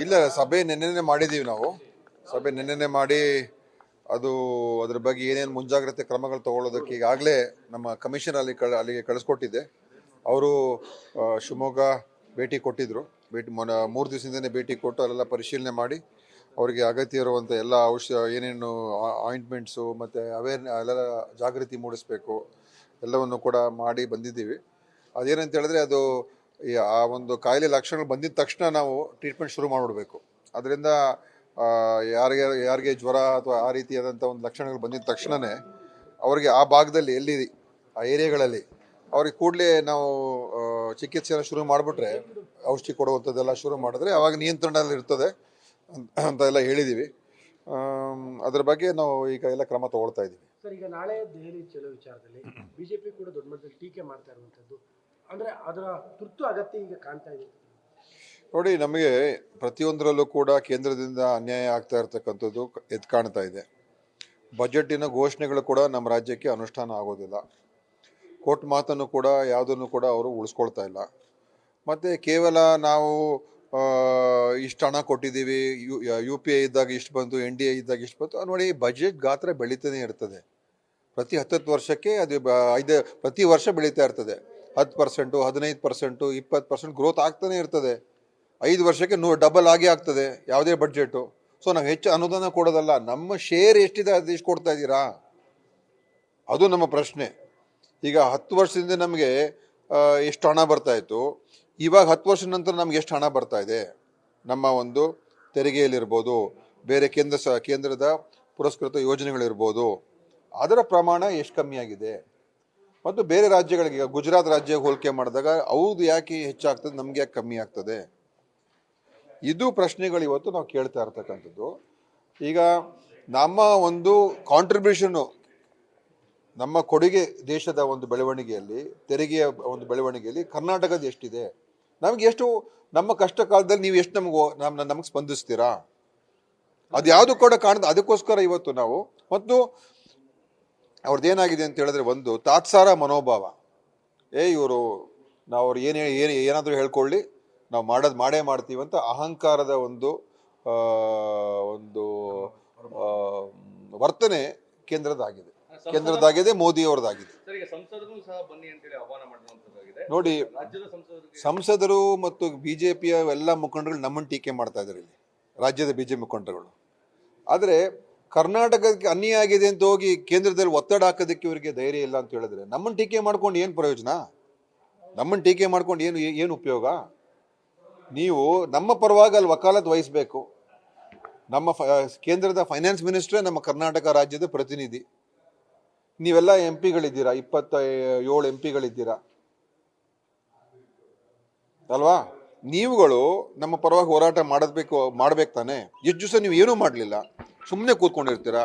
ಇಲ್ಲ, ಸಭೆ ನಿನ್ನೆನೆ ಮಾಡಿದ್ದೀವಿ ನಾವು. ಸಭೆ ನಿನ್ನೆನೆ ಮಾಡಿ ಅದು ಅದ್ರ ಬಗ್ಗೆ ಏನೇನು ಮುಂಜಾಗ್ರತೆ ಕ್ರಮಗಳು ತಗೊಳ್ಳೋದಕ್ಕೆ ಈಗಾಗಲೇ ನಮ್ಮ ಕಮಿಷನ್ ಅಲ್ಲಿಗೆ ಕಳಿಸ್ಕೊಟ್ಟಿದ್ದೆ. ಅವರು ಶಿವಮೊಗ್ಗ ಭೇಟಿ ಕೊಟ್ಟಿದ್ರು. ಭೇಟಿ 3 ದಿವಸದಿಂದನೇ ಭೇಟಿ ಕೊಟ್ಟು ಅಲ್ಲೆಲ್ಲ ಪರಿಶೀಲನೆ ಮಾಡಿ ಅವರಿಗೆ ಅಗತ್ಯ ಇರುವಂಥ ಎಲ್ಲ ಔಷಧ ಏನೇನು ಆಯಿಂಟ್ಮೆಂಟ್ಸು ಮತ್ತು ಎಲ್ಲ ಜಾಗೃತಿ ಮೂಡಿಸ್ಬೇಕು ಎಲ್ಲವನ್ನು ಕೂಡ ಮಾಡಿ ಬಂದಿದ್ದೀವಿ. ಅದೇನಂತ ಹೇಳಿದ್ರೆ ಅದು ಆ ಒಂದು ಕಾಯಿಲೆ ಲಕ್ಷಣಗಳು ಬಂದಿದ ತಕ್ಷಣ ನಾವು ಟ್ರೀಟ್ಮೆಂಟ್ ಶುರು ಮಾಡಿಬಿಡ್ಬೇಕು. ಅದರಿಂದ ಯಾರಿಗೆ ಜ್ವರ ಅಥವಾ ಆ ರೀತಿಯಾದಂಥ ಒಂದು ಲಕ್ಷಣಗಳು ಬಂದಿದ ತಕ್ಷಣವೇ ಅವರಿಗೆ ಆ ಭಾಗದಲ್ಲಿ ಎಲ್ಲಿ ಆ ಏರಿಯಾಗಳಲ್ಲಿ ಅವ್ರಿಗೆ ಕೂಡಲೇ ನಾವು ಚಿಕಿತ್ಸೆಯನ್ನು ಶುರು ಮಾಡಿಬಿಟ್ರೆ ಔಷಧಿ ಕೊಡುವಂಥದ್ದೆಲ್ಲ ಶುರು ಮಾಡಿದ್ರೆ ಆವಾಗ ನಿಯಂತ್ರಣದಲ್ಲಿ ಇರ್ತದೆ ಅಂತ ಎಲ್ಲ ಹೇಳಿದ್ದೀವಿ. ಅದರ ಬಗ್ಗೆ ನಾವು ಈಗ ಎಲ್ಲ ಕ್ರಮ ತಗೊಳ್ತಾ ಇದ್ದೀವಿ. ಸರ್, ಈಗ ನಾಳೆ ದೆಹಲಿ ಚಲೋ ವಿಚಾರದಲ್ಲಿ ಬಿಜೆಪಿ ಕೂಡ ದೊಡ್ಡ ಮಟ್ಟದಲ್ಲಿ ಟೀಕೆ ಮಾಡ್ತಾ ಇರುವಂಥದ್ದು, ಅಂದರೆ ಅದರ ತುರ್ತು ಅಗತ್ಯ ಈಗ ಕಾಣ್ತಾ ಇದೆ. ನೋಡಿ, ನಮಗೆ ಪ್ರತಿಯೊಂದರಲ್ಲೂ ಕೂಡ ಕೇಂದ್ರದಿಂದ ಅನ್ಯಾಯ ಆಗ್ತಾ ಇರ್ತಕ್ಕಂಥದ್ದು ಎದ್ದು ಕಾಣ್ತಾ ಇದೆ. ಬಜೆಟಿನ ಘೋಷಣೆಗಳು ಕೂಡ ನಮ್ಮ ರಾಜ್ಯಕ್ಕೆ ಅನುಷ್ಠಾನ ಆಗೋದಿಲ್ಲ. ಕೋರ್ಟ್ ಮಾತನ್ನು ಕೂಡ ಯಾವುದನ್ನು ಕೂಡ ಅವರು ಉಳಿಸ್ಕೊಳ್ತಾ ಇಲ್ಲ. ಮತ್ತು ಕೇವಲ ನಾವು ಇಷ್ಟು ಹಣ ಕೊಟ್ಟಿದ್ದೀವಿ, UPI ಇದ್ದಾಗ ಇಷ್ಟು ಬಂತು, NDA ಇದ್ದಾಗ ಇಷ್ಟು ಬಂತು. ನೋಡಿ, ಬಜೆಟ್ ಗಾತ್ರ ಬೆಳೀತಾನೆ ಇರ್ತದೆ. ಪ್ರತಿ 10 ವರ್ಷಕ್ಕೆ ಅದು ಪ್ರತಿ ವರ್ಷ ಬೆಳೀತಾ ಇರ್ತದೆ. 10%, 15%, 20% ಗ್ರೋತ್ ಆಗ್ತಾನೆ ಇರ್ತದೆ. 5 ವರ್ಷಕ್ಕೆ ಡಬಲ್ ಆಗಿ ಆಗ್ತದೆ ಯಾವುದೇ ಬಡ್ಜೆಟು. ಸೊ ನಾವು ಹೆಚ್ಚು ಅನುದಾನ ಕೊಡೋದಲ್ಲ, ನಮ್ಮ ಶೇರ್ ಎಷ್ಟಿದೆ ಅದು ಎಷ್ಟು ಕೊಡ್ತಾ ಇದ್ದೀರಾ, ಅದು ನಮ್ಮ ಪ್ರಶ್ನೆ. ಈಗ 10 ವರ್ಷದಿಂದ ನಮಗೆ ಎಷ್ಟು ಹಣ ಬರ್ತಾ ಇತ್ತು, ಇವಾಗ 10 ವರ್ಷದ ನಂತರ ನಮ್ಗೆ ಎಷ್ಟು ಹಣ ಬರ್ತಾ ಇದೆ, ನಮ್ಮ ಒಂದು ತೆರಿಗೆಯಲ್ಲಿರ್ಬೋದು, ಬೇರೆ ಕೇಂದ್ರದ ಪುರಸ್ಕೃತ ಯೋಜನೆಗಳಿರ್ಬೋದು, ಅದರ ಪ್ರಮಾಣ ಎಷ್ಟು ಕಮ್ಮಿ ಆಗಿದೆ. ಮತ್ತು ಬೇರೆ ರಾಜ್ಯಗಳಿಗೆ, ಈಗ ಗುಜರಾತ್ ರಾಜ್ಯ ಹೋಲಿಕೆ ಮಾಡಿದಾಗ ಅವ್ರದ್ದು ಯಾಕೆ ಹೆಚ್ಚಾಗ್ತದೆ, ನಮ್ಗೆ ಯಾಕೆ ಕಮ್ಮಿ ಆಗ್ತದೆ, ಇದು ಪ್ರಶ್ನೆಗಳು ಇವತ್ತು ನಾವು ಕೇಳ್ತಾ ಇರ್ತಕ್ಕಂಥದ್ದು. ಈಗ ನಮ್ಮ ಒಂದು ಕಾಂಟ್ರಿಬ್ಯೂಷನ್ನು, ನಮ್ಮ ಕೊಡುಗೆ ದೇಶದ ಒಂದು ಬೆಳವಣಿಗೆಯಲ್ಲಿ, ತೆರಿಗೆಯ ಒಂದು ಬೆಳವಣಿಗೆಯಲ್ಲಿ ಕರ್ನಾಟಕದ ಎಷ್ಟಿದೆ, ನಮ್ಗೆ ಎಷ್ಟು, ನಮ್ಮ ಕಷ್ಟ ಕಾಲದಲ್ಲಿ ನೀವು ಎಷ್ಟು ನಮಗೆ ಸ್ಪಂದಿಸ್ತೀರಾ, ಅದು ಯಾವುದು ಕೂಡ ಕಾಣದ. ಅದಕ್ಕೋಸ್ಕರ ಇವತ್ತು ನಾವು, ಮತ್ತು ಅವ್ರದ್ದೇನಾಗಿದೆ ಅಂತ ಹೇಳಿದ್ರೆ, ಒಂದು ತಾತ್ಸಾರ ಮನೋಭಾವ. ಇವರು ನಾವು ಅವ್ರು ಏನಾದರೂ ಹೇಳ್ಕೊಳ್ಳಿ, ನಾವು ಮಾಡೇ ಮಾಡ್ತೀವಿ ಅಂತ ಅಹಂಕಾರದ ಒಂದು ವರ್ತನೆ ಕೇಂದ್ರದಾಗಿದೆ, ಮೋದಿ ಅವ್ರದ್ದಾಗಿದೆ. ನೋಡಿ, ಸಂಸದರು ಮತ್ತು BJPಯ ಎಲ್ಲ ಮುಖಂಡರು ನಮ್ಮನ್ನು ಟೀಕೆ ಮಾಡ್ತಾ ಇದ್ದಾರೆ ಇಲ್ಲಿ, ರಾಜ್ಯದ BJP ಮುಖಂಡರುಗಳು. ಆದರೆ ಕರ್ನಾಟಕಕ್ಕೆ ಅನ್ಯಾಯ ಆಗಿದೆ ಅಂತ ಹೋಗಿ ಕೇಂದ್ರದಲ್ಲಿ ಒತ್ತಡ ಹಾಕೋದಕ್ಕೆ ಇವರಿಗೆ ಧೈರ್ಯ ಇಲ್ಲ ಅಂತ ಹೇಳಿದ್ರೆ, ನಮ್ಮನ್ನು ಟೀಕೆ ಮಾಡ್ಕೊಂಡು ಏನು ಪ್ರಯೋಜನ, ನಮ್ಮನ್ನು ಟೀಕೆ ಮಾಡ್ಕೊಂಡು ಏನು ಉಪಯೋಗ. ನೀವು ನಮ್ಮ ಪರವಾಗಿ ಅಲ್ಲಿ ವಕಾಲತ್ ವಹಿಸಬೇಕು. ನಮ್ಮ ಕೇಂದ್ರದ ಫೈನಾನ್ಸ್ ಮಿನಿಸ್ಟ್ರೇ ನಮ್ಮ ಕರ್ನಾಟಕ ರಾಜ್ಯದ ಪ್ರತಿನಿಧಿ. ನೀವೆಲ್ಲ MP ಗಳಿದ್ದೀರಾ, 27 MP ಗಳಿದ್ದೀರಾ ಅಲ್ವಾ. ನೀವುಗಳು ನಮ್ಮ ಪರವಾಗಿ ಹೋರಾಟ ಮಾಡ್ಬೇಕು ತಾನೆ. ಎಷ್ಟು ದಿವಸ ನೀವು ಏನೂ ಮಾಡಲಿಲ್ಲ, ಸುಮ್ಮನೆ ಕೂತ್ಕೊಂಡಿರ್ತೀರಾ,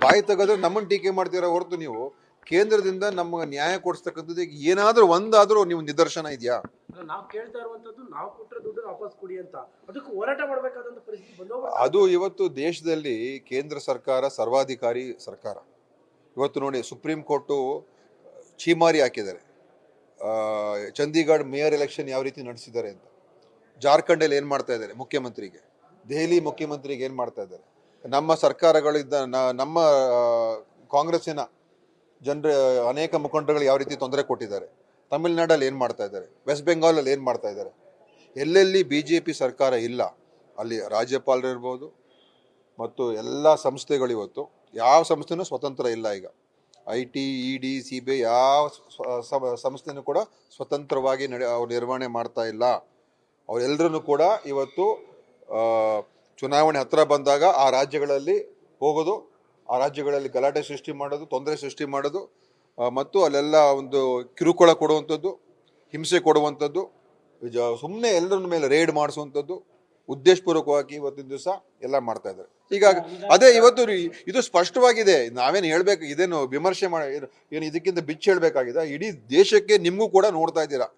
ಬಾಯಿ ತೆಗೆದ್ರೆ ನಮ್ಮನ್ನು ಟೀಕೆ ಮಾಡ್ತೀರಾ ಹೊರತು ನೀವು ಕೇಂದ್ರದಿಂದ ನಮಗೆ ನ್ಯಾಯ ಕೊಡಿಸ್ತಕ್ಕಂಥದ್ದು ಏನಾದರೂ ಒಂದಾದರೂ ನೀವು ನಿದರ್ಶನ ಇದೆಯಾ? ನಾವು ಕೇಳ್ತಾ ಇರುವಂತದ್ದು, ನಾವು ಕೊಟ್ಟರೆ ದುಡ್ಡು ವಾಪಸ್ ಕೊಡಿ ಅಂತ, ಅದಕ್ಕೆ ಹೋರಾಟ ಮಾಡಬೇಕಾದಂತ ಪರಿಸ್ಥಿತಿ ಬಂದೋಗ. ಅದು ಇವತ್ತು ದೇಶದಲ್ಲಿ ಕೇಂದ್ರ ಸರ್ಕಾರ ಸರ್ವಾಧಿಕಾರಿ ಸರ್ಕಾರ. ಇವತ್ತು ನೋಡಿ, ಸುಪ್ರೀಂ ಕೋರ್ಟು ಛೀಮಾರಿ ಹಾಕಿದ್ದಾರೆ ಚಂಡೀಗಢ ಮೇಯರ್ ಎಲೆಕ್ಷನ್ ಯಾವ ರೀತಿ ನಡೆಸಿದ್ದಾರೆ ಅಂತ. ಜಾರ್ಖಂಡಲ್ಲಿ ಏನು ಮಾಡ್ತಾ ಇದ್ದಾರೆ ಮುಖ್ಯಮಂತ್ರಿಗೆ, ದೆಹಲಿ ಮುಖ್ಯಮಂತ್ರಿಗೆ ಏನು ಮಾಡ್ತಾ ಇದ್ದಾರೆ. ನಮ್ಮ ಸರ್ಕಾರಗಳಿದ್ದ ನಮ್ಮ ಕಾಂಗ್ರೆಸ್ಸಿನ ಜನರ ಅನೇಕ ಮುಖಂಡರುಗಳು ಯಾವ ರೀತಿ ತೊಂದರೆ ಕೊಟ್ಟಿದ್ದಾರೆ. ತಮಿಳುನಾಡಲ್ಲಿ ಏನು ಮಾಡ್ತಾ ಇದ್ದಾರೆ, ವೆಸ್ಟ್ ಬೆಂಗಾಲಲ್ಲಿ ಏನು ಮಾಡ್ತಾ ಇದ್ದಾರೆ. ಎಲ್ಲೆಲ್ಲಿ BJP ಸರ್ಕಾರ ಇಲ್ಲ ಅಲ್ಲಿ ರಾಜ್ಯಪಾಲರು ಇರ್ಬೋದು ಮತ್ತು ಎಲ್ಲ ಸಂಸ್ಥೆಗಳು, ಇವತ್ತು ಯಾವ ಸಂಸ್ಥೆನೂ ಸ್ವತಂತ್ರ ಇಲ್ಲ. ಈಗ IT, ED, CBI ಯಾವ ಸಂಸ್ಥೆನೂ ಕೂಡ ಸ್ವತಂತ್ರವಾಗಿ ಅವ್ರು ನಿರ್ವಹಣೆ ಮಾಡ್ತಾ ಇಲ್ಲ. ಅವರೆಲ್ಲರೂ ಕೂಡ ಇವತ್ತು ಚುನಾವಣೆ ಹತ್ತಿರ ಬಂದಾಗ ಆ ರಾಜ್ಯಗಳಲ್ಲಿ ಹೋಗೋದು, ಆ ರಾಜ್ಯಗಳಲ್ಲಿ ಗಲಾಟೆ ಸೃಷ್ಟಿ ಮಾಡೋದು, ತೊಂದರೆ ಸೃಷ್ಟಿ ಮಾಡೋದು, ಮತ್ತು ಅಲ್ಲೆಲ್ಲ ಒಂದು ಕಿರುಕುಳ ಕೊಡುವಂಥದ್ದು, ಹಿಂಸೆ ಕೊಡುವಂಥದ್ದು, ಸುಮ್ಮನೆ ಎಲ್ಲರ ಮೇಲೆ ರೇಡ್ ಮಾಡಿಸುವಂಥದ್ದು ಉದ್ದೇಶಪೂರ್ವಕವಾಗಿ ಇವತ್ತಿನ ದಿವಸ ಎಲ್ಲ ಮಾಡ್ತಾ ಇದ್ದಾರೆ. ಈಗ ಅದೇ ಇವತ್ತು ಇದು ಸ್ಪಷ್ಟವಾಗಿದೆ. ನಾವೇನು ಹೇಳ್ಬೇಕು, ಇದೇನು ವಿಮರ್ಶೆ ಏನು ಇದಕ್ಕಿಂತ ಬಿಚ್ಚಿ ಹೇಳ್ಬೇಕಾಗಿದೆ. ಇಡೀ ದೇಶಕ್ಕೆ ನಿಮಗೂ ಕೂಡ ನೋಡ್ತಾ ಇದ್ದೀರಾ.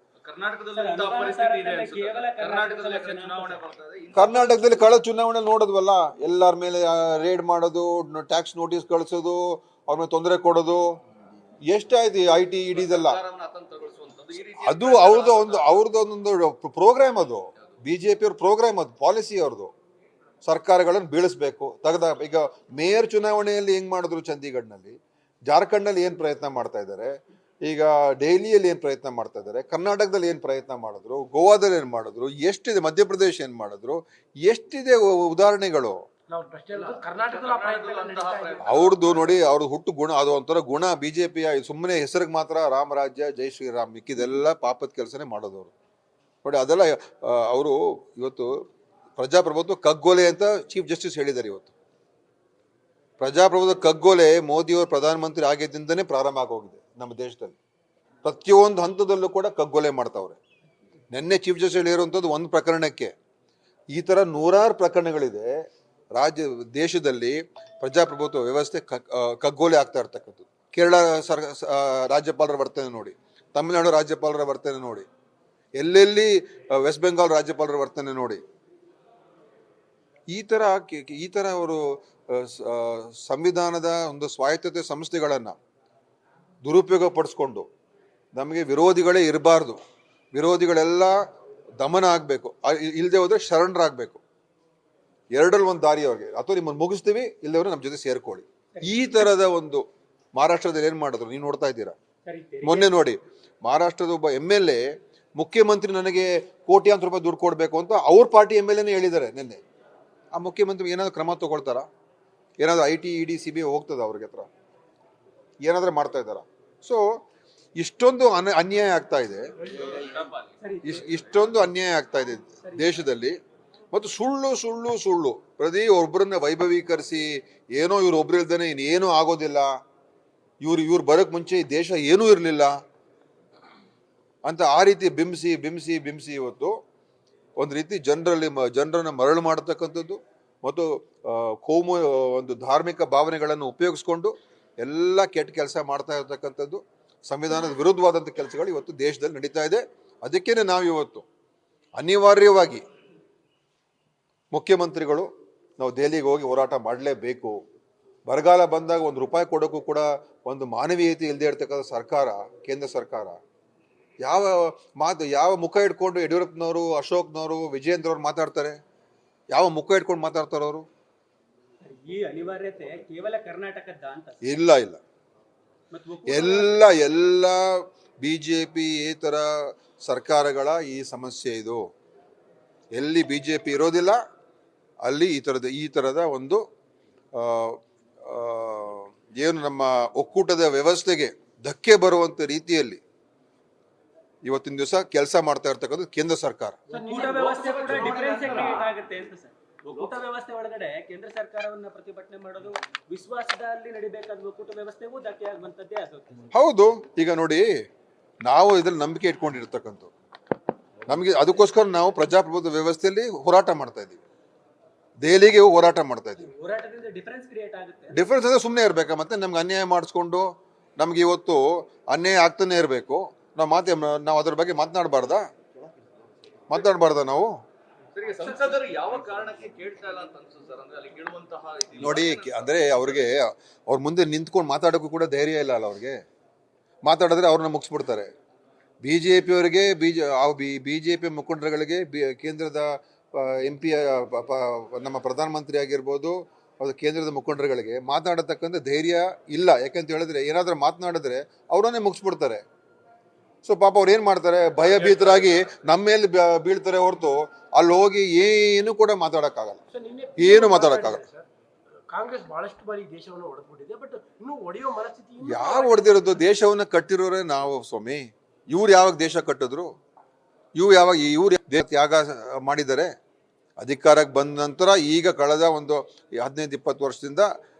ಕರ್ನಾಟಕದಲ್ಲಿ ಕಳೆದ ಚುನಾವಣೆ ನೋಡಿದ್ವಲ್ಲ, ಎಲ್ಲರ ಮೇಲೆ ರೇಡ್ ಮಾಡೋದು, ಟ್ಯಾಕ್ಸ್ ನೋಟಿಸ್ ಕಳಿಸೋದು, ಅವ್ರ ಮೇಲೆ ತೊಂದರೆ ಕೊಡೋದು, ಎಷ್ಟಾಯ್ತು IT, ED ಇದೆಲ್ಲ. ಅದು ಅವ್ರದ್ದು ಒಂದು ಪ್ರೋಗ್ರಾಮ್. ಅದು BJP ಅವ್ರ ಪ್ರೋಗ್ರಾಮ್, ಅದು ಪಾಲಿಸಿ ಅವ್ರದ್ದು. ಸರ್ಕಾರಗಳನ್ನು ಬೀಳಿಸ್ಬೇಕು ಈಗ ಮೇಯರ್ ಚುನಾವಣೆಯಲ್ಲಿ ಹೆಂಗ್ ಮಾಡಿದ್ರು ಚಂಡೀಗಢ್ನಲ್ಲಿ, ಜಾರ್ಖಂಡ್ನಲ್ಲಿ ಏನು ಪ್ರಯತ್ನ ಮಾಡ್ತಾ ಇದ್ದಾರೆ, ಈಗ ದೆಹಲಿಯಲ್ಲಿ ಏನು ಪ್ರಯತ್ನ ಮಾಡ್ತಾ ಇದ್ದಾರೆ, ಕರ್ನಾಟಕದಲ್ಲಿ ಏನು ಪ್ರಯತ್ನ ಮಾಡಿದ್ರು, ಗೋವಾದಲ್ಲಿ ಏನು ಮಾಡಿದ್ರು, ಎಷ್ಟಿದೆ, ಮಧ್ಯಪ್ರದೇಶ ಏನು ಮಾಡಿದ್ರು, ಎಷ್ಟಿದೆ ಉದಾಹರಣೆಗಳು. ಅವ್ರದ್ದು ನೋಡಿ, ಅವ್ರದ್ದು ಹುಟ್ಟು ಗುಣ, ಅದು ಒಂಥರ ಗುಣ. BJPಯ ಸುಮ್ಮನೆ ಹೆಸರಿಗೆ ಮಾತ್ರ ರಾಮರಾಜ್ಯ ಜೈ ಶ್ರೀರಾಮ್, ಮಿಕ್ಕಿದೆಲ್ಲ ಪಾಪದ ಕೆಲಸನೇ ಮಾಡೋದು ಅವರು. ನೋಡಿ ಅದೆಲ್ಲ ಅವರು ಇವತ್ತು ಪ್ರಜಾಪ್ರಭುತ್ವ ಕಗ್ಗೋಲೆ ಅಂತ ಚೀಫ್ ಜಸ್ಟಿಸ್ ಹೇಳಿದ್ದಾರೆ. ಇವತ್ತು ಪ್ರಜಾಪ್ರಭುತ್ವ ಕಗ್ಗೋಲೆ ಮೋದಿಯವರು ಪ್ರಧಾನಮಂತ್ರಿ ಆಗಿದ್ದಿಂದನೇ ಪ್ರಾರಂಭ ಆಗೋಗಿದೆ ನಮ್ಮ ದೇಶದಲ್ಲಿ. ಪ್ರತಿಯೊಂದು ಹಂತದಲ್ಲೂ ಕೂಡ ಕಗ್ಗೊಲೆ ಮಾಡ್ತಾವ್ರೆ. ನಿನ್ನೆ ಚೀಫ್ ಜಸ್ಟಿಸ್ ಹೇಳಿರುವಂಥದ್ದು ಒಂದು ಪ್ರಕರಣಕ್ಕೆ, ಈ ಥರ ನೂರಾರು ಪ್ರಕರಣಗಳಿದೆ. ದೇಶದಲ್ಲಿ ಪ್ರಜಾಪ್ರಭುತ್ವ ವ್ಯವಸ್ಥೆ ಕಗ್ಗೋಲೆ ಆಗ್ತಾ ಇರ್ತಕ್ಕಂಥದ್ದು. ಕೇರಳ ರಾಜ್ಯಪಾಲರ ವರ್ತನೆ ನೋಡಿ, ತಮಿಳುನಾಡು ರಾಜ್ಯಪಾಲರ ವರ್ತನೆ ನೋಡಿ, ಎಲ್ಲೆಲ್ಲಿ ವೆಸ್ಟ್ ಬೆಂಗಾಲ್ ರಾಜ್ಯಪಾಲರ ವರ್ತನೆ ನೋಡಿ. ಈ ಥರ ಅವರು ಸಂವಿಧಾನದ ಒಂದು ಸ್ವಾಯತ್ತತೆ ಸಂಸ್ಥೆಗಳನ್ನು ದುರುಪಯೋಗ ಪಡಿಸ್ಕೊಂಡು ನಮಗೆ ವಿರೋಧಿಗಳೇ ಇರಬಾರ್ದು, ವಿರೋಧಿಗಳೆಲ್ಲ ದಮನ ಆಗಬೇಕು, ಇಲ್ಲದೆ ಹೋದರೆ ಶರಣರಾಗಬೇಕು. ಎರಡರಲ್ಲಿ ಒಂದು ದಾರಿ ಅವ್ರಿಗೆ, ಅಥವಾ ನಿಮ್ಮನ್ನು ಮುಗಿಸ್ತೀವಿ, ಇಲ್ಲದವರು ನಮ್ಮ ಜೊತೆ ಸೇರ್ಕೊಳ್ಳಿ. ಈ ಥರದ ಒಂದು ಮಹಾರಾಷ್ಟ್ರದಲ್ಲಿ ಏನು ಮಾಡಿದ್ರು ನೀವು ನೋಡ್ತಾ ಇದ್ದೀರಾ. ಮೊನ್ನೆ ನೋಡಿ, ಮಹಾರಾಷ್ಟ್ರದ ಒಬ್ಬ MLA ಮುಖ್ಯಮಂತ್ರಿ ನನಗೆ ಕೋಟ್ಯಾಂತರ ರೂಪಾಯಿ ದುಡ್ಡು ಕೊಡಬೇಕು ಅಂತ ಅವ್ರ ಪಾರ್ಟಿ MLAನೇ ಹೇಳಿದ್ದಾರೆ ನಿನ್ನೆ. ಆ ಮುಖ್ಯಮಂತ್ರಿ ಏನಾದರೂ ಕ್ರಮ ತಗೊಳ್ತಾರ? ಏನಾದರೂ IT ED CBI ಹೋಗ್ತದ ಅವ್ರಿಗೆ ಹತ್ರ? ಏನಾದರೂ ಮಾಡ್ತಾ ಇದ್ದಾರ? ಸೊ ಇಷ್ಟೊಂದು ಅನ್ಯಾಯ ಆಗ್ತಾ ಇದೆ, ಇಷ್ಟೊಂದು ಅನ್ಯಾಯ ಆಗ್ತಾ ಇದೆ ದೇಶದಲ್ಲಿ. ಮತ್ತು ಸುಳ್ಳು ಸುಳ್ಳು ಸುಳ್ಳು ಪ್ರತಿ ಒಬ್ಬರನ್ನ ವೈಭವೀಕರಿಸಿ, ಏನೋ ಇವ್ರು ಒಬ್ರು ಇಲ್ದೇನೆ ಇನ್ನೇನೂ ಆಗೋದಿಲ್ಲ, ಇವ್ರು ಬರೋಕ್ಕೆ ಮುಂಚೆ ಈ ದೇಶ ಏನೂ ಇರಲಿಲ್ಲ ಅಂತ ಆ ರೀತಿ ಬಿಂಬಿಸಿ ಬಿಂಬಿಸಿ ಬಿಂಬಿಸಿ ಇವತ್ತು ಒಂದು ರೀತಿ ಜನರನ್ನು ಮರಳು ಮಾಡತಕ್ಕಂಥದ್ದು ಮತ್ತು ಕೋಮು ಒಂದು ಧಾರ್ಮಿಕ ಭಾವನೆಗಳನ್ನು ಉಪಯೋಗಿಸ್ಕೊಂಡು ಎಲ್ಲ ಕೆಟ್ಟ ಕೆಲಸ ಮಾಡ್ತಾ ಇರತಕ್ಕಂಥದ್ದು, ಸಂವಿಧಾನದ ವಿರುದ್ಧವಾದಂಥ ಕೆಲಸಗಳು ಇವತ್ತು ದೇಶದಲ್ಲಿ ನಡೀತಾ ಇದೆ. ಅದಕ್ಕೇನೆ ನಾವು ಇವತ್ತು ಅನಿವಾರ್ಯವಾಗಿ ಮುಖ್ಯಮಂತ್ರಿಗಳು ನಾವು ದೆಹಲಿಗೆ ಹೋಗಿ ಹೋರಾಟ ಮಾಡಲೇಬೇಕು. ಬರಗಾಲ ಬಂದಾಗ ₹1 ಕೊಡೋಕ್ಕೂ ಕೂಡ ಒಂದು ಮಾನವೀಯತೆ ಇಲ್ಲದೆ ಇರ್ತಕ್ಕಂಥ ಸರ್ಕಾರ, ಕೇಂದ್ರ ಸರ್ಕಾರ ಯಾವ ಮುಖ ಇಟ್ಕೊಂಡು ಯಡಿಯೂರಪ್ಪನವರು, ಅಶೋಕ್ನವರು, ವಿಜಯೇಂದ್ರ ಅವರು ಮಾತಾಡ್ತಾರೆ? ಯಾವ ಮುಖ ಇಟ್ಕೊಂಡು ಮಾತಾಡ್ತಾರೆ ಅವರು? ಈ ಅನಿವಾರ್ಯತೆ ಕೇವಲ ಕರ್ನಾಟಕದ ಅಂತ ಇಲ್ಲ ಎಲ್ಲ BJP ಏತರ ಸರ್ಕಾರಗಳ ಈ ಸಮಸ್ಯೆ ಇದು. ಎಲ್ಲಿ BJP ಇರೋದಿಲ್ಲ ಅಲ್ಲಿ ಈ ಥರದ ಒಂದು ಏನು ನಮ್ಮ ಒಕ್ಕೂಟದ ವ್ಯವಸ್ಥೆಗೆ ಧಕ್ಕೆ ಬರುವಂಥ ರೀತಿಯಲ್ಲಿ ಇವತ್ತಿನ ದಿವಸ ಕೆಲಸ ಮಾಡ್ತಾ ಇರ್ತಕ್ಕಂಥದ್ದು ಕೇಂದ್ರ ಸರ್ಕಾರ. ಒಕ್ಕೂಟ ವ್ಯವಸ್ಥೆ ಕೂಡ ಡಿಫರೆನ್ಸ್ ಕ್ರಿಯೇಟ್ ಆಗುತ್ತೆ ಅಂತ ಸರ್. ಒಕ್ಕೂಟ ವ್ಯವಸ್ಥೆ ಒಳಗಡೆ ಕೇಂದ್ರ ಸರ್ಕಾರವನ್ನ ಪ್ರತಿಭಟನೆ ಮಾಡೋದು ವಿಶ್ವಾಸದಲ್ಲಿ ನಡಿಬೇಕಾದ ಒಕ್ಕೂಟ ವ್ಯವಸ್ಥೆಗೂ ಧಕ್ಕೆ ಆಗುವಂತದ್ದೇ ಆಗುತ್ತೆ. ಹೌದು, ಈಗ ನೋಡಿ, ನಾವು ಇದ್ರಲ್ಲಿ ನಂಬಿಕೆ ಇಟ್ಕೊಂಡಿರ್ತಕ್ಕಂಥ, ನಮಗೆ ಅದಕ್ಕೋಸ್ಕರ ನಾವು ಪ್ರಜಾಪ್ರಭುತ್ವ ವ್ಯವಸ್ಥೆಯಲ್ಲಿ ಹೋರಾಟ ಮಾಡ್ತಾ ಇದ್ದೀವಿ, ದೆಹಲಿಗೆ ಹೋರಾಟ ಮಾಡ್ತಾ ಇದ್ದೀವಿ. ಹೋರಾಟದಿಂದ ಡಿಫರೆನ್ಸ್ ಕ್ರಿಯೇಟ್ ಆಗುತ್ತೆ. ಡಿಫರೆನ್ಸ್ ಅಂದ್ರೆ ಸುಮ್ಮನೆ ಇರಬೇಕಾ? ಮತ್ತೆ ನಮ್ಗೆ ಅನ್ಯಾಯ ಮಾಡಿಸ್ಕೊಂಡು ನಮ್ಗೆ ಇವತ್ತು ಅನ್ಯಾಯ ಆಗ್ತಾನೆ ಇರಬೇಕು. ನಾವು ಅದ್ರ ಬಗ್ಗೆ ಮಾತನಾಡಬಾರ್ದಾ ನಾವು? ಸಂಸದರು ಯಾವ ಕಾರಣಕ್ಕೆ ಕೇಳ್ತಾ ಇಲ್ಲ ಅಂತ ಅನ್ಸುತ್ತೆ ಸರ್? ಅಂದ್ರೆ ಅಲ್ಲಿ ಕೇಳುವಂತಹ ನೋಡಿ, ಅಂದ್ರೆ ಅವ್ರಿಗೆ ಅವ್ರ ಮುಂದೆ ನಿಂತ್ಕೊಂಡು ಮಾತಾಡೋಕ್ಕೂ ಕೂಡ ಧೈರ್ಯ ಇಲ್ಲ ಅಲ್ಲ ಅವ್ರಿಗೆ. ಮಾತಾಡಿದ್ರೆ ಅವ್ರನ್ನ ಮುಗಿಸ್ಬಿಡ್ತಾರೆ. BJP ಅವರಿಗೆ BJP ಮುಖಂಡರುಗಳಿಗೆ ಕೇಂದ್ರದ MP ನಮ್ಮ ಪ್ರಧಾನಮಂತ್ರಿ ಆಗಿರ್ಬೋದು, ಅದು ಕೇಂದ್ರದ ಮುಖಂಡರುಗಳಿಗೆ ಮಾತಾಡತಕ್ಕಂಥ ಧೈರ್ಯ ಇಲ್ಲ. ಯಾಕಂತ ಹೇಳಿದ್ರೆ ಏನಾದರೂ ಮಾತನಾಡಿದ್ರೆ ಅವರನ್ನೇ ಮುಗಿಸ್ಬಿಡ್ತಾರೆ. ಸೊ ಪಾಪ ಅವ್ರು ಏನು ಮಾಡ್ತಾರೆ, ಭಯಭೀತರಾಗಿ ನಮ್ಮ ಮೇಲೆ ಬೀಳ್ತಾರೆ ಹೊರತು ಅಲ್ಲಿ ಹೋಗಿ ಏನು ಕೂಡ ಮಾತಾಡೋಕ್ಕಾಗಲ್ಲ, ಏನು ಮಾತಾಡೋಕ್ಕಾಗಲ್ಲ. ಕಾಂಗ್ರೆಸ್ ಬಹಳಷ್ಟು ಬಾರಿ ದೇಶವನ್ನು ಹೊಡೆದ್ಬಿಟ್ಟಿದೆ, ಬಟ್ ಇನ್ನೂ ಹೊಡೆಯೋ ಮನಸ್ಥಿತಿ ಯಾರು ಹೊಡೆದಿರೋದು? ದೇಶವನ್ನು ಕಟ್ಟಿರೋರೇ ನಾವು ಸ್ವಾಮಿ. ಇವ್ರು ಯಾವಾಗ ದೇಶ ಕಟ್ಟಿದ್ರು? ಇವ್ರು ತ್ಯಾಗ ಮಾಡಿದ್ದಾರೆ. ಅಧಿಕಾರಕ್ಕೆ ಬಂದ ನಂತರ ಈಗ ಕಳೆದ ಒಂದು 15-20 ವರ್ಷದಿಂದ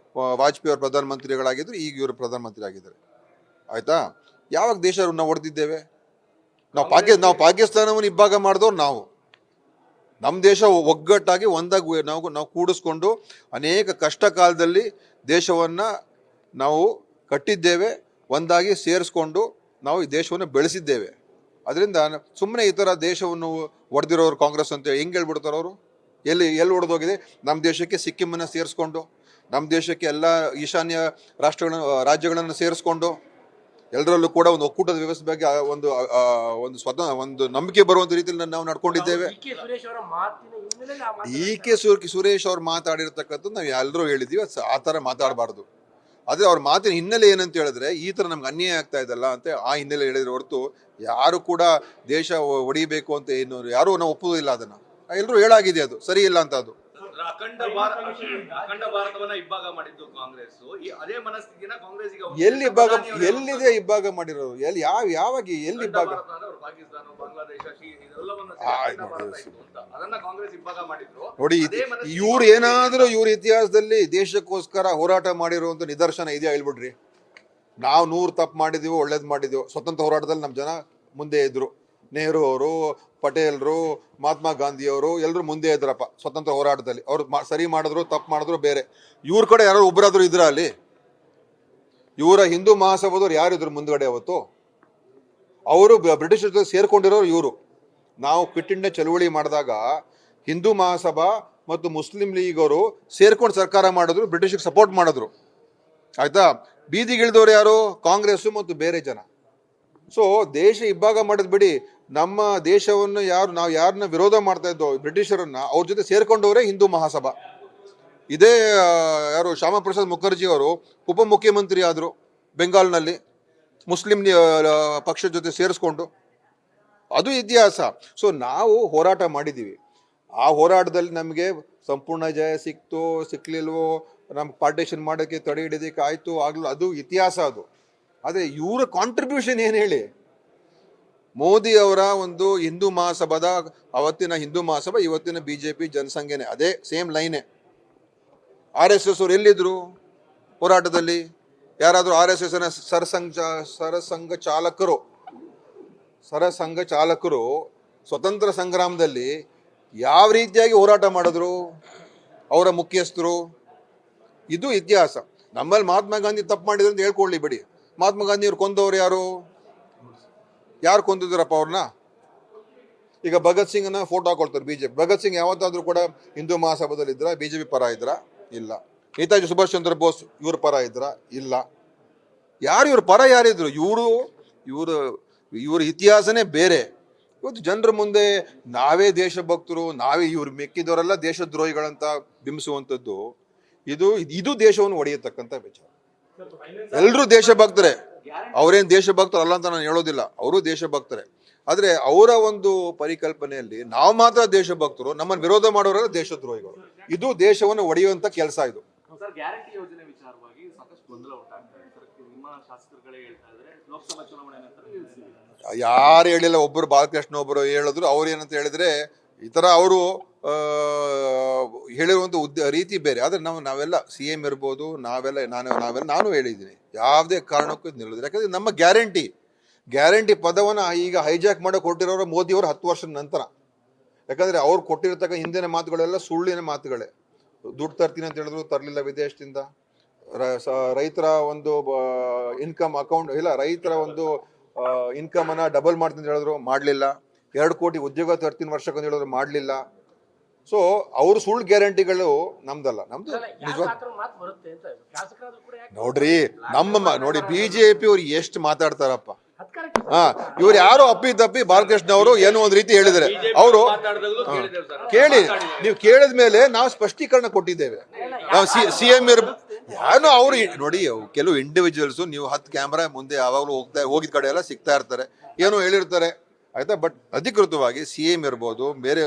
ವಾಜಪೇಯಿ ಅವರು ಪ್ರಧಾನಮಂತ್ರಿಗಳಾಗಿದ್ರು, ಈಗ ಇವರು ಪ್ರಧಾನಮಂತ್ರಿ ಆಗಿದ್ದಾರೆ. ಆಯ್ತಾ? ಯಾವಾಗ ದೇಶ ನಾವು ಹೊಡೆದಿದ್ದೇವೆ? ನಾವು ಪಾಕಿಸ್ತಾನವನ್ನು ಇಬ್ಬಾಗ ಮಾಡಿದವ್ರು ನಾವು. ನಮ್ಮ ದೇಶ ಒಗ್ಗಟ್ಟಾಗಿ ಒಂದಾಗಿ ನಾವು ಕೂಡಿಸ್ಕೊಂಡು ಅನೇಕ ಕಷ್ಟ ಕಾಲದಲ್ಲಿ ದೇಶವನ್ನು ನಾವು ಕಟ್ಟಿದ್ದೇವೆ, ಒಂದಾಗಿ ಸೇರಿಸ್ಕೊಂಡು ನಾವು ಈ ದೇಶವನ್ನು ಬೆಳೆಸಿದ್ದೇವೆ. ಅದರಿಂದ ಸುಮ್ಮನೆ ಈ ಥರ ದೇಶವನ್ನು ಹೊಡೆದಿರೋರು ಕಾಂಗ್ರೆಸ್ ಅಂತ ಹೆಂಗೆ ಹೇಳ್ಬಿಡ್ತಾರೆ ಅವರು? ಎಲ್ಲಿ ಹೊಡೆದೋಗಿದೆ? ನಮ್ಮ ದೇಶಕ್ಕೆ ಸಿಕ್ಕಿಮನ್ನು ಸೇರಿಸ್ಕೊಂಡು, ನಮ್ಮ ದೇಶಕ್ಕೆ ಎಲ್ಲ ಈಶಾನ್ಯ ರಾಜ್ಯಗಳನ್ನು ಸೇರಿಸ್ಕೊಂಡು ಎಲ್ಲರಲ್ಲೂ ಕೂಡ ಒಂದು ಒಕ್ಕೂಟದ ವ್ಯವಸ್ಥೆ ಬಗ್ಗೆ ಒಂದು ನಂಬಿಕೆ ಬರುವಂತ ರೀತಿಯಲ್ಲಿ ನಾವು ನಡ್ಕೊಂಡಿದ್ದೇವೆ. ಡಿ ಕೆ ಸುರೇಶ್ ಅವರ ಮಾತಿನ ಹಿನ್ನೆಲೆಯಲ್ಲಿ ಆ ಮಾತು ಈ ಕೆ ಸುರೇಶ್ ಅವ್ರು ಮಾತಾಡಿರ್ತಕ್ಕಂಥದ್ದು ನಾವು ಎಲ್ಲರೂ ಹೇಳಿದೀವಿ, ಆ ಥರ ಮಾತಾಡಬಾರ್ದು. ಆದರೆ ಅವ್ರ ಮಾತಿನ ಹಿನ್ನೆಲೆ ಏನಂತ ಹೇಳಿದ್ರೆ ಈ ಥರ ನಮ್ಗೆ ಅನ್ಯಾಯ ಆಗ್ತಾ ಇದಲ್ಲ ಅಂತ ಆ ಹಿನ್ನೆಲೆ ಹೇಳಿದ್ರೆ ಹೊರತು ಯಾರು ಕೂಡ ದೇಶ ಒಡಿಬೇಕು ಅಂತ ಏನು ಯಾರು ನಾವು ಒಪ್ಪುವುದಿಲ್ಲ. ಅದನ್ನ ಎಲ್ಲರೂ ಹೇಳಾಗಿದೆ, ಅದು ಸರಿ ಇಲ್ಲ ಅಂತ. ಅದು ಅಖಂಡ ಭಾರತವನ್ನ ಇಬ್ಬಾಗ ಮಾಡಿದ್ದು ಕಾಂಗ್ರೆಸ್. ಅದೇ ಮನಸ್ಥಿತಿನ ಕಾಂಗ್ರೆಸ್ ಎಲ್ಲಿದೆ ಇಬ್ಬಾಗ ಮಾಡಿರೋದು? ಯಾವಾಗ ಎಲ್ಲಿ ಇಬ್ಬಾಗ? ಪಾಕಿಸ್ತಾನ, ಬಾಂಗ್ಲಾದೇಶ ಇದೆಲ್ಲವನ್ನ ಅದನ್ನ ಕಾಂಗ್ರೆಸ್ ಇಬ್ಬಾಗ ಮಾಡಿದ್ರು. ನೋಡಿ, ಇವ್ರ ಇತಿಹಾಸದಲ್ಲಿ ದೇಶಕ್ಕೋಸ್ಕರ ಹೋರಾಟ ಮಾಡಿರುವಂತ ನಿದರ್ಶನ ಇದೆಯಾ ಹೇಳ್ಬಿಡ್ರಿ. ನಾವು 100 ತಪ್ಪು ಮಾಡಿದೀವೋ ಒಳ್ಳೇದು ಮಾಡಿದೀವೋ. ಸ್ವತಂತ್ರ ಹೋರಾಟದಲ್ಲಿ ನಮ್ಮ ಜನ ಮುಂದೆ ಇದ್ರು. ನೆಹರು ಅವರು, ಪಟೇಲ್ರು, ಮಹಾತ್ಮ ಗಾಂಧಿಯವರು ಎಲ್ಲರೂ ಮುಂದೆ ಇದ್ರಪ್ಪ ಸ್ವತಂತ್ರ ಹೋರಾಟದಲ್ಲಿ. ಅವ್ರು ಸರಿ ಮಾಡಿದ್ರು ತಪ್ಪು ಮಾಡಿದ್ರು ಬೇರೆ. ಇವ್ರ ಕಡೆ ಯಾರು ಒಬ್ಬರಾದ್ರು ಇದ್ರ ಅಲ್ಲಿ? ಇವರ ಹಿಂದೂ ಮಹಾಸಭಾದವ್ರು ಯಾರಿದ್ರು ಮುಂದ್ಗಡೆ ಅವತ್ತು? ಅವರು ಬ್ರಿಟಿಷ್ ಜೊತೆ ಸೇರ್ಕೊಂಡಿರೋರು ಇವರು. ನಾವು ಕ್ವಿಟ್ ಇಂಡಿಯಾ ಚಳವಳಿ ಮಾಡಿದಾಗ ಹಿಂದೂ ಮಹಾಸಭಾ ಮತ್ತು ಮುಸ್ಲಿಂ ಲೀಗ್ ಅವರು ಸೇರ್ಕೊಂಡು ಸರ್ಕಾರ ಮಾಡಿದ್ರು, ಬ್ರಿಟಿಷ್ಗೆ ಸಪೋರ್ಟ್ ಮಾಡಿದ್ರು. ಆಯ್ತಾ? ಬೀದಿಗಿಳಿದವ್ರು ಯಾರು? ಕಾಂಗ್ರೆಸ್ ಮತ್ತು ಬೇರೆ ಜನ. ಸೊ ದೇಶ ಇಬ್ಬಾಗ ಮಾಡಿದ್ ಬಿಡಿ. ನಮ್ಮ ದೇಶವನ್ನು ನಾವು ಯಾರನ್ನ ವಿರೋಧ ಮಾಡ್ತಾ ಇದ್ದೋ ಬ್ರಿಟಿಷರನ್ನ, ಅವ್ರ ಜೊತೆ ಸೇರ್ಕೊಂಡವರೇ ಹಿಂದೂ ಮಹಾಸಭಾ. ಇದೇ ಯಾರು ಶ್ಯಾಮಾ ಪ್ರಸಾದ್ ಮುಖರ್ಜಿ ಅವರು ಉಪಮುಖ್ಯಮಂತ್ರಿ ಆದರು ಬೆಂಗಾಲ್ನಲ್ಲಿ, ಮುಸ್ಲಿಂ ಪಕ್ಷದ ಜೊತೆ ಸೇರಿಸ್ಕೊಂಡು. ಅದು ಇತಿಹಾಸ. ಸೊ ನಾವು ಹೋರಾಟ ಮಾಡಿದ್ದೀವಿ. ಆ ಹೋರಾಟದಲ್ಲಿ ನಮಗೆ ಸಂಪೂರ್ಣ ಜಯ ಸಿಕ್ಲಿಲ್ವೋ, ನಮ್ಗೆ ಪಾರ್ಟಿಷನ್ ಮಾಡೋಕ್ಕೆ ತಡೆ ಹಿಡಿಯೋದಕ್ಕೆ ಆಯಿತು ಆಗಲೂ, ಅದು ಇತಿಹಾಸ. ಅದು ಆದರೆ ಇವರ ಕಾಂಟ್ರಿಬ್ಯೂಷನ್ ಏನು ಹೇಳಿ? ಮೋದಿ ಅವರ ಒಂದು ಹಿಂದೂ ಮಹಾಸಭಾದ, ಅವತ್ತಿನ ಹಿಂದೂ ಮಹಾಸಭಾ, ಇವತ್ತಿನ BJP ಜನಸಂಘನೆ ಅದೇ ಸೇಮ್ ಲೈನೇ. RSS ಅವ್ರು ಎಲ್ಲಿದ್ರು ಹೋರಾಟದಲ್ಲಿ? ಯಾರಾದರೂ RSSನ ಸರಸಂಘ ಚಾಲಕರು ಸ್ವತಂತ್ರ ಸಂಗ್ರಾಮದಲ್ಲಿ ಯಾವ ರೀತಿಯಾಗಿ ಹೋರಾಟ ಮಾಡಿದ್ರು ಅವರ ಮುಖ್ಯಸ್ಥರು? ಇದು ಇತಿಹಾಸ. ನಮ್ಮಲ್ಲಿ ಮಹಾತ್ಮ ಗಾಂಧಿ ತಪ್ಪು ಮಾಡಿದ್ರು ಅಂತ ಹೇಳ್ಕೊಳ್ಳಿ ಬಿಡಿ. ಮಹಾತ್ಮ ಗಾಂಧಿ ಅವ್ರು ಕೊಂದವ್ರು ಯಾರು ಕೊಂದಿದ್ರಪ್ಪ ಅವ್ರನ್ನ? ಈಗ ಭಗತ್ ಸಿಂಗ್ನ ಫೋಟೋ ಹಾಕೊಳ್ತಾರೆ BJP. ಭಗತ್ ಸಿಂಗ್ ಯಾವತ್ತಾದ್ರೂ ಕೂಡ ಹಿಂದೂ ಮಹಾಸಭಾದಲ್ಲಿ ಇದ್ರ? BJP ಪರ ಇದ್ರ? ಇಲ್ಲ. ನೇತಾಜಿ ಸುಭಾಷ್ ಚಂದ್ರ ಬೋಸ್ ಇವ್ರ ಪರ ಇದ್ರ? ಇಲ್ಲ. ಇವ್ರ ಪರ ಯಾರಿದ್ರು? ಇವ್ರ ಇತಿಹಾಸನೇ ಬೇರೆ. ಇವತ್ತು ಜನರ ಮುಂದೆ ನಾವೇ ದೇಶಭಕ್ತರು, ಇವ್ರು ಮೆಕ್ಕಿದವರೆಲ್ಲ ದೇಶದ್ರೋಹಿಗಳಂತ ಬಿಂಬಿಸುವಂಥದ್ದು ಇದು ದೇಶವನ್ನು ಒಡೆಯತಕ್ಕಂಥ ವಿಚಾರ. ಎಲ್ಲರೂ ದೇಶಭಕ್ತರೇ. ಅವರೇನು ದೇಶಭಕ್ತರು ಅಲ್ಲ ಅಂತ ನಾನು ಹೇಳೋದಿಲ್ಲ, ಅವರು ದೇಶಭಕ್ತರೇ. ಆದರೆ ಅವರ ಒಂದು ಪರಿಕಲ್ಪನೆಯಲ್ಲಿ ನಾವು ಮಾತ್ರ ದೇಶಭಕ್ತರು, ನಮ್ಮನ್ನು ವಿರೋಧ ಮಾಡೋರೆಲ್ಲ ದೇಶದ್ರೋಹಿಗಳು. ಇದು ದೇಶವನ್ನು ಒಡೆಯುವಂತ ಕೆಲಸ. ಇದು ಗ್ಯಾರಂಟಿ ಯೋಜನೆ ವಿಚಾರವಾಗಿ ಸಾಕಷ್ಟು ಗೊಂದಲ ಉಂಟಾಗ್ತಾ ಇದೆ. ನಿಮ್ಮ ಶಾಸಕರುಗಳೇ ಹೇಳ್ತಾ ಇದ್ದಾರೆ ಲೋಕಸಭಾ ಚುನಾವಣೆ ನಂತರ ಯಾರು ಹೇಳಿಲ್ಲ. ಒಬ್ಬರು ಬಾಲಕೃಷ್ಣ ಒಬ್ಬರು ಹೇಳಿದ್ರು. ಅವ್ರು ಏನಂತ ಹೇಳಿದ್ರೆ ಈ ಥರ ಅವರು ಹೇಳಿರುವಂಥ ರೀತಿ ಬೇರೆ. ಆದರೆ ನಾವೆಲ್ಲ CM ಇರ್ಬೋದು, ನಾನು ಹೇಳಿದ್ದೀನಿ, ಯಾವುದೇ ಕಾರಣಕ್ಕೂ ನಿಲ್ಲೋದಿಲ್ಲ. ಯಾಕಂದರೆ ನಮ್ಮ ಗ್ಯಾರಂಟಿ ಪದವನ್ನು ಈಗ ಹೈಜಾಕ್ ಮಾಡೋಕೆ ಹೊರಟಿರೋರು ಮೋದಿಯವರು 10 ವರ್ಷದ ನಂತರ. ಯಾಕಂದರೆ ಅವ್ರು ಕೊಟ್ಟಿರ್ತಕ್ಕ ಹಿಂದಿನ ಮಾತುಗಳೆಲ್ಲ ಸುಳ್ಳಿನ ಮಾತುಗಳೇ. ದುಡ್ಡು ತರ್ತೀನಿ ಅಂತ ಹೇಳಿದ್ರು, ತರಲಿಲ್ಲ ವಿದೇಶದಿಂದ. ರೈತರ ಒಂದು ಇನ್ಕಮ್ ಅಕೌಂಟ್ ಇಲ್ಲ, ರೈತರ ಒಂದು ಇನ್ಕಮ್ ಅನ್ನ ಡಬಲ್ ಮಾಡ್ತೀನಿ ಅಂತ ಹೇಳಿದ್ರು, ಮಾಡಲಿಲ್ಲ. 2 ಕೋಟಿ ಉದ್ಯೋಗ ತರ್ತೀನಿ ವರ್ಷಕ್ಕೆ ಅಂತ ಹೇಳಿದ್ರು, ಮಾಡಲಿಲ್ಲ. ಸೊ ಅವ್ರ ಸುಳ್ಳು ಗ್ಯಾರಂಟಿಗಳು ನಮ್ದಲ್ಲ. ನಮ್ದು ನೋಡ್ರಿ, ನೋಡಿ BJP ಅವ್ರು ಎಷ್ಟು ಮಾತಾಡ್ತಾರಪ್ಪ. ಇವ್ರು ಯಾರೋ ಅಪ್ಪಿ ಬಾಲಕೃಷ್ಣ ಅವರು ಏನೋ ಒಂದ್ ರೀತಿ ಹೇಳಿದ್ದಾರೆ. ಅವರು ಕೇಳಿ, ನೀವು ಕೇಳಿದ ಮೇಲೆ ನಾವು ಸ್ಪಷ್ಟೀಕರಣ ಕೊಟ್ಟಿದ್ದೇವೆ. ನಾವು CM ಯಾರು ಅವ್ರು ನೋಡಿ, ಕೆಲವು ಇಂಡಿವಿಜುವಲ್ಸ್ ನೀವು 10 ಕ್ಯಾಮ್ರಾ ಮುಂದೆ ಯಾವಾಗಲೂ ಹೋಗಿದ ಕಡೆ ಎಲ್ಲ ಸಿಗ್ತಾ ಇರ್ತಾರೆ, ಏನೋ ಹೇಳಿರ್ತಾರೆ, ಆಯ್ತಾ. ಬಟ್ ಅಧಿಕೃತವಾಗಿ CM ಇರ್ಬೋದು, ಬೇರೆ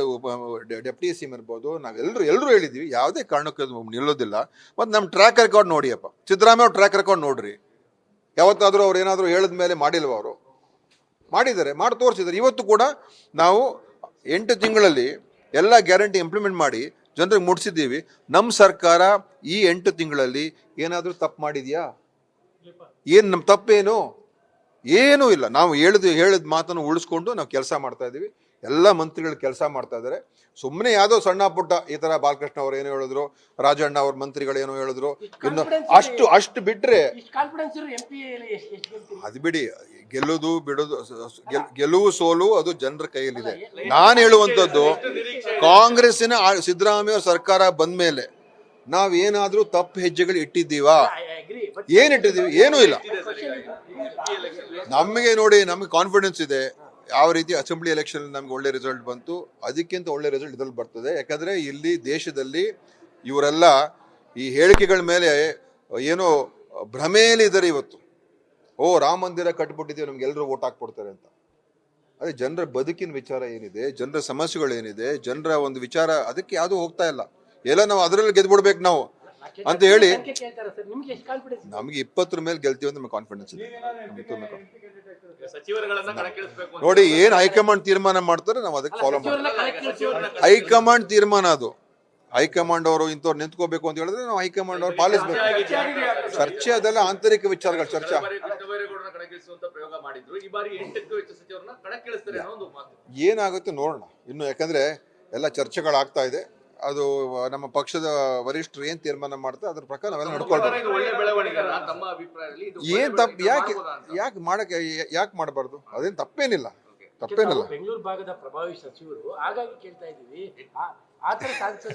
ಡೆಪ್ಟಿ CM ಇರ್ಬೋದು, ನಾವೆಲ್ಲರೂ ಹೇಳಿದ್ವಿ, ಯಾವುದೇ ಕಾರಣಕ್ಕೂ ನಿಲ್ಲೋದಿಲ್ಲ. ಮತ್ತು ನಮ್ಮ ಟ್ರ್ಯಾಕ್ ರೆಕಾರ್ಡ್ ನೋಡಿಯಪ್ಪ, ಸಿದ್ದರಾಮಯ್ಯ ಅವ್ರ ಟ್ರ್ಯಾಕ್ ರೆಕಾರ್ಡ್ ನೋಡ್ರಿ. ಯಾವತ್ತಾದರೂ ಅವ್ರು ಏನಾದರೂ ಹೇಳಿದ ಮೇಲೆ ಮಾಡಿಲ್ವ? ಅವರು ಮಾಡಿದ್ದಾರೆ, ಮಾಡಿ ತೋರಿಸಿದ್ದಾರೆ. ಇವತ್ತು ಕೂಡ ನಾವು 8 ತಿಂಗಳಲ್ಲಿ ಎಲ್ಲ ಗ್ಯಾರಂಟಿ ಇಂಪ್ಲಿಮೆಂಟ್ ಮಾಡಿ ಜನರಿಗೆ ಮುಟ್ಟಿಸಿದ್ದೀವಿ. ನಮ್ಮ ಸರ್ಕಾರ ಈ 8 ತಿಂಗಳಲ್ಲಿ ಏನಾದರೂ ತಪ್ಪು ಮಾಡಿದ್ಯಾ? ನಮ್ಮ ತಪ್ಪೇನು? ಏನೂ ಇಲ್ಲ. ನಾವು ಹೇಳಿದ ಮಾತನ್ನು ಉಳಿಸ್ಕೊಂಡು ನಾವು ಕೆಲಸ ಮಾಡ್ತಾ ಇದ್ದೀವಿ. ಎಲ್ಲ ಮಂತ್ರಿಗಳು ಕೆಲಸ ಮಾಡ್ತಾ ಇದ್ದಾರೆ. ಸುಮ್ಮನೆ ಯಾವುದೋ ಸಣ್ಣ ಪುಟ್ಟ ಈ ಥರ ಬಾಲಕೃಷ್ಣ ಅವ್ರು ಏನೋ ಹೇಳಿದ್ರು, ರಾಜಣ್ಣ ಅವ್ರ ಮಂತ್ರಿಗಳು ಏನೋ ಹೇಳಿದ್ರು, ಇನ್ನು ಅಷ್ಟು ಬಿಟ್ರೆ ಅದು ಬಿಡಿ. ಗೆಲ್ಲುವುದು ಬಿಡೋದು, ಗೆಲುವು ಸೋಲು ಅದು ಜನರ ಕೈಯಲ್ಲಿದೆ. ನಾನು ಹೇಳುವಂಥದ್ದು, ಕಾಂಗ್ರೆಸ್ಸಿನ ಸಿದ್ದರಾಮಯ್ಯ ಸರ್ಕಾರ ಬಂದ ಮೇಲೆ ನಾವೇನಾದ್ರೂ ತಪ್ಪು ಹೆಜ್ಜೆಗಳು ಇಟ್ಟಿದ್ದೀವಾ? ಏನ್ ಇಟ್ಟಿದ್ದೀವಿ? ಏನೂ ಇಲ್ಲ. ನಮಗೆ ನೋಡಿ, ನಮಗೆ ಕಾನ್ಫಿಡೆನ್ಸ್ ಇದೆ. ಯಾವ ರೀತಿ ಅಸೆಂಬ್ಲಿ ಎಲೆಕ್ಷನ್ ನಮ್ಗೆ ಒಳ್ಳೆ ರಿಸಲ್ಟ್ ಬಂತು, ಅದಕ್ಕಿಂತ ಒಳ್ಳೆ ರಿಸಲ್ಟ್ ಇದ್ರಲ್ಲಿ ಬರ್ತದೆ. ಯಾಕಂದ್ರೆ ಇಲ್ಲಿ ದೇಶದಲ್ಲಿ ಇವರೆಲ್ಲ ಈ ಹೇಳಿಕೆಗಳ ಮೇಲೆ ಏನೋ ಭ್ರಮೆಯಲ್ಲಿದ್ದಾರೆ ಇವತ್ತು. ರಾಮ ಮಂದಿರ ಕಟ್ಬಿಟ್ಟಿದ್ದೀವಿ, ನಮ್ಗೆ ಎಲ್ಲರೂ ವೋಟ್ ಹಾಕ್ಬಿಡ್ತಾರೆ ಅಂತ. ಅದೇ ಜನರ ಬದುಕಿನ ವಿಚಾರ ಏನಿದೆ, ಜನರ ಸಮಸ್ಯೆಗಳೇನಿದೆ, ಜನರ ಒಂದು ವಿಚಾರ, ಅದಕ್ಕೆ ಯಾವುದು ಹೋಗ್ತಾ ಇಲ್ಲ. ಎಲ್ಲ ನಾವು ಅದರಲ್ಲಿ ಗೆದ್ಬಿಡ್ಬೇಕು ನಾವು ಅಂತ ಹೇಳಿ ನಮ್ಗೆ 20 ಮೇಲೆ ಗೆಲ್ತೀವಿ ಅಂತ ನಮ್ಗೆ ಕಾನ್ಫಿಡೆನ್ಸ್ ಇದೆ. ಸಚಿವರುಗಳನ್ನ ಕಣಕ್ಕಿಳಿಸಬೇಕು ನೋಡಿ, ಏನ್ ಹೈಕಮಾಂಡ್ ತೀರ್ಮಾನ ಮಾಡ್ತಾರೆ ನಾವು ಅದಕ್ಕೆ ಫಾಲೋ ಮಾಡ್ತೀವಿ. ಹೈಕಮಾಂಡ್ ತೀರ್ಮಾನ ಅದು. ಹೈಕಮಾಂಡ್ ಅವರು ಇಂಥವ್ರು ನಿಂತ್ಕೋಬೇಕು ಅಂತ ಹೇಳಿದ್ರೆ ನಾವು ಹೈಕಮಾಂಡ್ ಅವ್ರು ಪಾಲಿಸಬೇಕು. ಚರ್ಚೆ ಅದೆಲ್ಲ ಆಂತರಿಕ ವಿಚಾರಗಳು. ಚರ್ಚೆ ಕೃಷ್ಣಬೈರೇಗೌಡರನ್ನ ಕಣಕ್ಕಿಳಿಸುವಂತ ಪ್ರಯೋಗ ಮಾಡಿದ್ರು. ಈ ಬಾರಿ 8ಕ್ಕೂ ಹೆಚ್ಚು ಸಚಿವರನ್ನ ಕಣಕ್ಕಿಳಿಸ್ತಾರೆ ಅನ್ನೋ ಒಂದು ಮಾತು. ಏನಾಗುತ್ತೆ ನೋಡೋಣ ಇನ್ನು. ಯಾಕಂದ್ರೆ ಎಲ್ಲ ಚರ್ಚೆಗಳಾಗ್ತಾ ಇದೆ. ಅದು ನಮ್ಮ ಪಕ್ಷದ ವರಿಷ್ಠರು ಏನ್ ತೀರ್ಮಾನ ಮಾಡ್ತಾರೆ ಅದ್ರ ಪ್ರಕಾರ ನಾವೆಲ್ಲ ನಡ್ಕೊಳ್ಬೇಕು. ಒಳ್ಳೆ ಬೆಳವಣಿಗೆ ತಮ್ಮ ಅಭಿಪ್ರಾಯದಲ್ಲಿ ಇದು ಏನ್ ತಪ್ಪು? ಯಾಕೆ ಮಾಡಬಾರ್ದು? ಅದೇನ್ ತಪ್ಪೇನಿಲ್ಲ. ಬೆಂಗಳೂರು ಭಾಗದ ಪ್ರಭಾವಿ ಸಚಿವರು ಹಾಗಾಗಿ ಕೇಳ್ತಾ ಇದ್ದೀವಿ, ಆತರ ಹೆಚ್ಚಿನ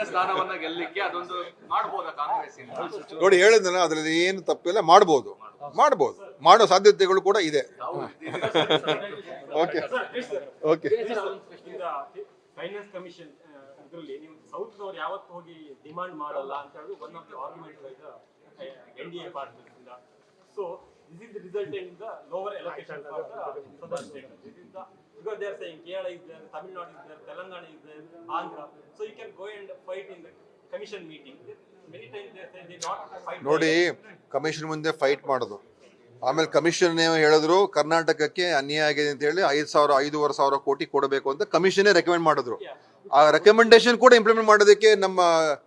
ಸ್ಥಾನವನ್ನ ಗೆಲ್ಲಲಿಕ್ಕೆ ಅದೊಂದು ಮಾಡಬಹುದಾ ಕಾಂಗ್ರೆಸ್? ನೋಡಿ, ಹೇಳಿದ್ನಲ್ಲ, ಅದ್ರಲ್ಲಿ ಏನು ತಪ್ಪಿಲ್ಲ. ಮಾಡ್ಬೋದು, ಮಾಡೋ ಸಾಧ್ಯತೆಗಳು ಕೂಡ ಇದೆ. Okay okay. ಫೈನಾನ್ಸ್ ಕಮಿಷನ್ ಇದರಲ್ಲಿ ನೀವು ಸೌತ್ನವ್ರು ಯಾವತ್ತು ಹೋಗಿ ಡಿಮಾಂಡ್ ಮಾಡಲ್ಲ ಅಂತ ಹೇಳಿ one of the argument NDA partners ಇಂದ. So this is the resultant in the lower allocation for the southern state. This is the, because they are saying Kerala is there, Tamil Nadu is there, Telangana is there, Andhra. So you can go and fight in the commission meeting. Many times they say they not fight. ನೋಡಿ, commission ಮುಂದೆ fight ಮಾಡೋದು. ಆಮೇಲೆ commission ಹೇಳಿದ್ರು ಕರ್ನಾಟಕಕ್ಕೆ ಅನ್ಯಾಯ ಆಗಿದೆ ಅಂತ ಹೇಳಿ 5,000-5,500 ಕೋಟಿ ಕೊಡಬೇಕು ಅಂತ ಕಮಿಷನ್ ರೆಕಮೆಂಡ್ ಮಾಡಿದ್ರು. ಆ ರೆಕಮೆಂಡೇಶನ್ ಕೂಡ ಇಂಪ್ಲಿಮೆಂಟ್ ಮಾಡೋದಕ್ಕೆ ನಮ್ಮ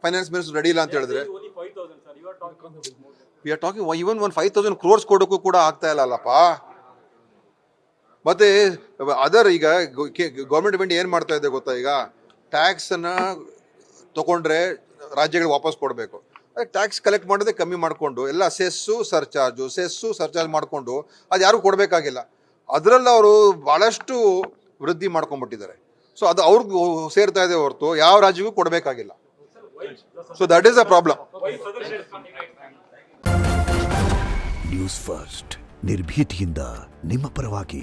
ಫೈನಾನ್ಸ್ ಮಿನಿಸ್ಟರ್ ರೆಡಿ ಇಲ್ಲ ಅಂತ ಹೇಳಿದ್ರೆ, only 5,000 sir, you are talking about more. We are talking even 5,000 crores ಕೊಡೋಕ್ಕೂ ಕೂಡ ಆಗ್ತಾ ಇಲ್ಲಲ್ಲಪ್ಪ. ಮತ್ತೆ ಅದರ್ ಈಗ ಗೌರ್ಮೆಂಟ್ ಆಫ್ ಇಂಡಿಯಾ ಏನ್ ಮಾಡ್ತಾ ಇದೆ ಗೊತ್ತಾ? ಈಗ ಟ್ಯಾಕ್ಸ್ ಅನ್ನ ತಗೊಂಡ್ರೆ ರಾಜ್ಯಗಳಿಗೆ ವಾಪಸ್ ಕೊಡಬೇಕು. ಟ್ಯಾಕ್ಸ್ ಕಲೆಕ್ಟ್ ಮಾಡೋದೇ ಕಮ್ಮಿ ಮಾಡಿಕೊಂಡು ಎಲ್ಲ ಸೆಸ್ಸು ಸರ್ಚಾರ್ಜ್ ಮಾಡಿಕೊಂಡು ಅದು ಯಾರು ಕೊಡಬೇಕಾಗಿಲ್ಲ. ಅದರಲ್ಲಿ ಅವರು ಬಹಳಷ್ಟು ವೃದ್ಧಿ ಮಾಡ್ಕೊಂಡ್ಬಿಟ್ಟಿದ್ದಾರೆ. ಸೊ ಅದು ಅವ್ರಿಗೂ ಸೇರ್ತಾ ಇದೆ ಹೊರತು ಯಾವ ರಾಜ್ಯಕ್ಕೂ ಕೊಡಬೇಕಾಗಿಲ್ಲ. So that is a problem. News first, ನಿರ್ಭೀತಿಯಿಂದ ನಿಮ್ಮ ಪರವಾಗಿ.